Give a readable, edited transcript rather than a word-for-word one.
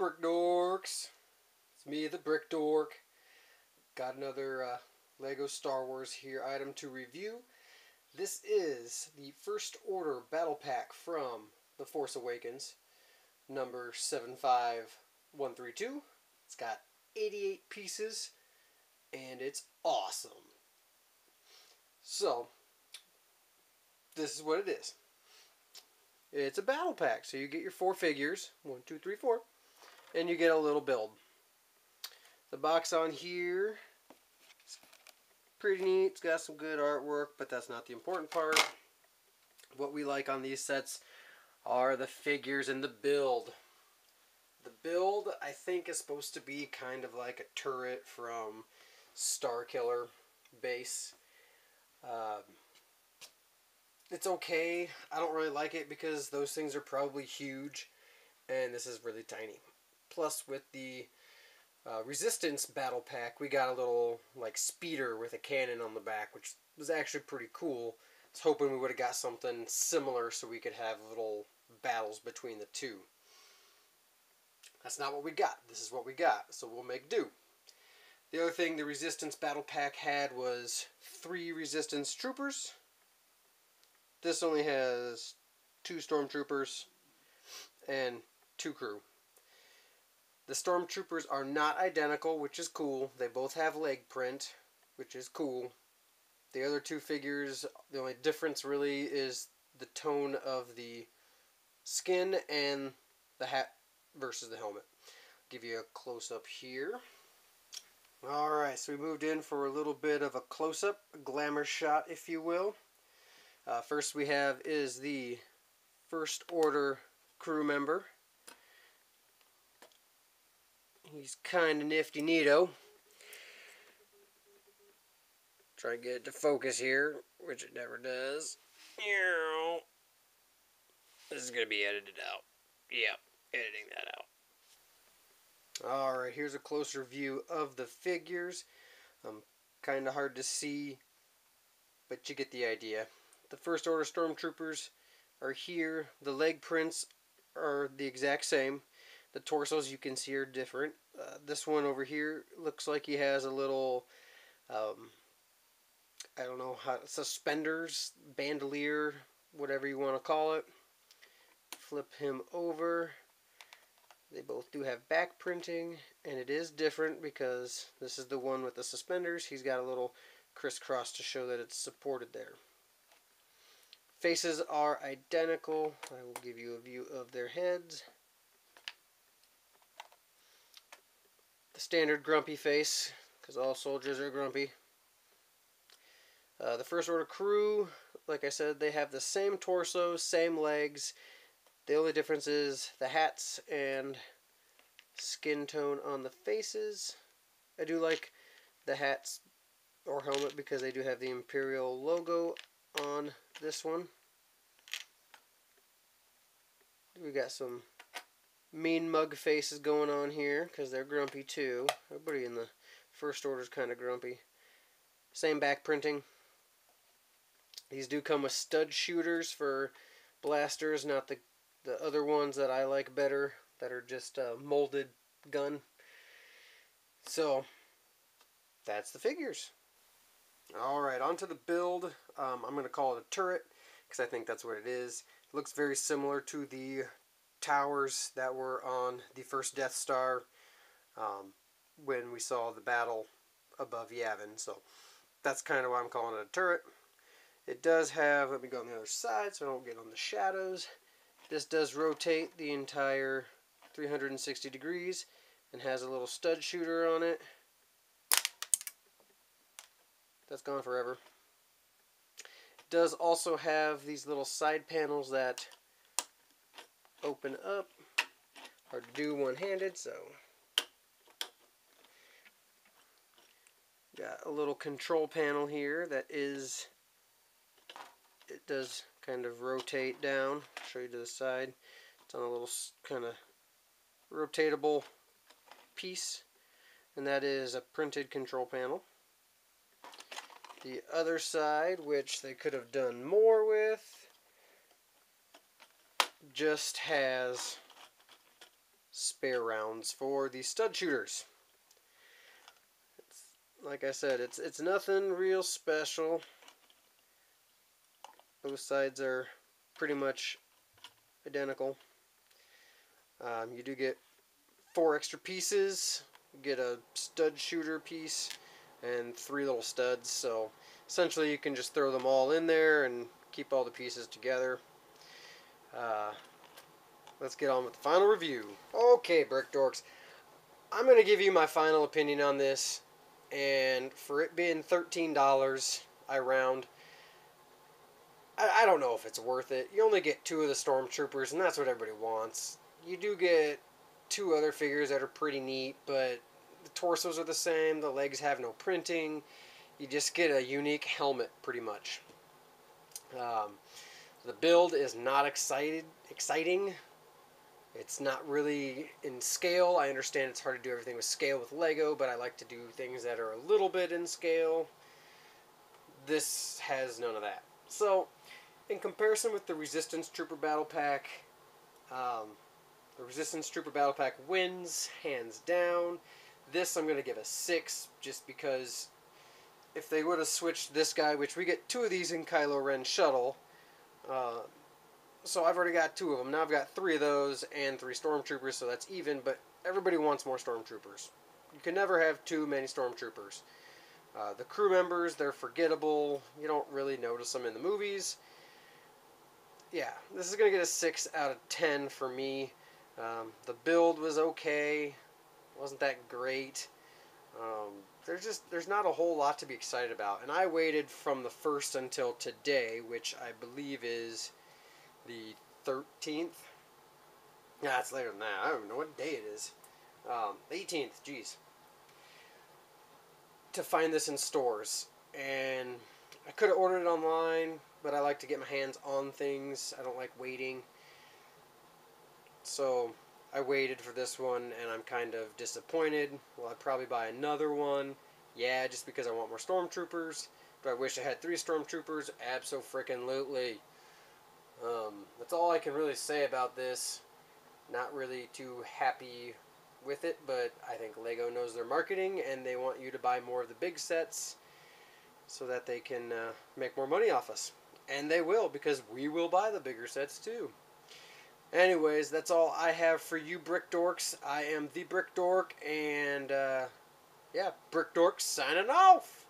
Brick Dorks. It's me, the Brick Dork. Got another Lego Star Wars here item to review. This is the First Order Battle Pack from The Force Awakens, number 75132. It's got 88 pieces, and it's awesome. So, this is what it is. It's a battle pack, so you get your 4 figures, 1, 2, 3, 4, and you get a little build. The box on here is pretty neat. It's got some good artwork, but that's not the important part. What we like on these sets are the figures and the build. The build, I think, is supposed to be kind of like a turret from Starkiller base. It's okay. I don't really like it because those things are probably huge, and this is really tiny. Plus, with the Resistance battle pack, we got a little like speeder with a cannon on the back, which was actually pretty cool. I was hoping we would have got something similar so we could have little battles between the two. That's not what we got. This is what we got, so we'll make do. The other thing the Resistance battle pack had was 3 Resistance troopers. This only has 2 stormtroopers and 2 crew. The stormtroopers are not identical, which is cool. They both have leg print, which is cool. The other 2 figures, the only difference really is the tone of the skin and the hat versus the helmet. I'll give you a close-up here. Alright, so we moved in for a little bit of a close-up, a glamour shot, if you will. First we have is the First Order crew member. He's kind of nifty neato. Try to get it to focus here, which it never does. This is going to be edited out. Yep, editing that out. Alright, here's a closer view of the figures. Kind of hard to see, but you get the idea. The First Order Stormtroopers are here. The leg prints are the exact same. The torsos you can see are different. This one over here looks like he has a little, I don't know, suspenders, bandolier, whatever you want to call it. Flip him over. They both do have back printing, and it is different because this is the one with the suspenders. He's got a little crisscross to show that it's supported there. Faces are identical. I will give you a view of their heads. The standard grumpy face, because all soldiers are grumpy. The First Order crew, like I said, they have the same torso, same legs. The only difference is the hats and skin tone on the faces. I do like the hats or helmet because they do have the Imperial logo on this one. We got some mean mug faces going on here because they're grumpy too. Everybody in the First Order is kind of grumpy. Same back printing. These do come with stud shooters for blasters, not the other ones that I like better that are just a molded gun. So that's the figures. Alright, on to the build. I'm going to call it a turret because I think that's what it is. It looks very similar to the towers that were on the first Death Star when we saw the battle above Yavin. So that's kind of why I'm calling it a turret. It does have, let me go on the other side so I don't get on the shadows. This does rotate the entire 360 degrees and has a little stud shooter on it. That's gone forever. It does also have these little side panels that open up. Hard to do one-handed, so got a little control panel here that is, it does kind of rotate down. I'll show you to the side. It's on a little kind of rotatable piece, and that is a printed control panel. The other side, which they could have done more with, just has spare rounds for the stud shooters. Like I said, it's nothing real special. Both sides are pretty much identical. You do get 4 extra pieces. You get a stud shooter piece and 3 little studs. So essentially you can just throw them all in there and keep all the pieces together. Let's get on with the final review. Okay, Brick Dorks. I'm going to give you my final opinion on this. And for it being $13, I round. I don't know if it's worth it. You only get 2 of the Stormtroopers, and that's what everybody wants. You do get 2 other figures that are pretty neat, but the torsos are the same. The legs have no printing. You just get a unique helmet, pretty much. The build is not exciting. It's not really in scale. I understand it's hard to do everything with scale with Lego, but I like to do things that are a little bit in scale. This has none of that. So, in comparison with the Resistance Trooper Battle Pack, the Resistance Trooper Battle Pack wins, hands down. This I'm going to give a 6, just because if they would have switched this guy, which we get 2 of these in Kylo Ren Shuttle, so I've already got 2 of them. Now I've got 3 of those and 3 Stormtroopers, so that's even, but everybody wants more Stormtroopers. You can never have too many Stormtroopers. The crew members, they're forgettable. You don't really notice them in the movies. Yeah, this is going to get a 6 out of 10 for me. The build was okay. Wasn't that great. There's not a whole lot to be excited about. And I waited from the 1st until today, which I believe is the 13th. Yeah, it's later than that. I don't even know what day it is. The 18th, jeez. To find this in stores. And I could have ordered it online, but I like to get my hands on things. I don't like waiting. So I waited for this one, and I'm kind of disappointed. Will I probably buy another one? Yeah, just because I want more Stormtroopers. Do I wish I had 3 Stormtroopers? Abso-frickin-lutely. That's all I can really say about this. Not really too happy with it, but I think Lego knows their marketing, and they want you to buy more of the big sets so that they can make more money off us. And they will, because we will buy the bigger sets too. Anyways, that's all I have for you, Brick Dorks. I am the Brick Dork, and yeah, Brick Dorks signing off.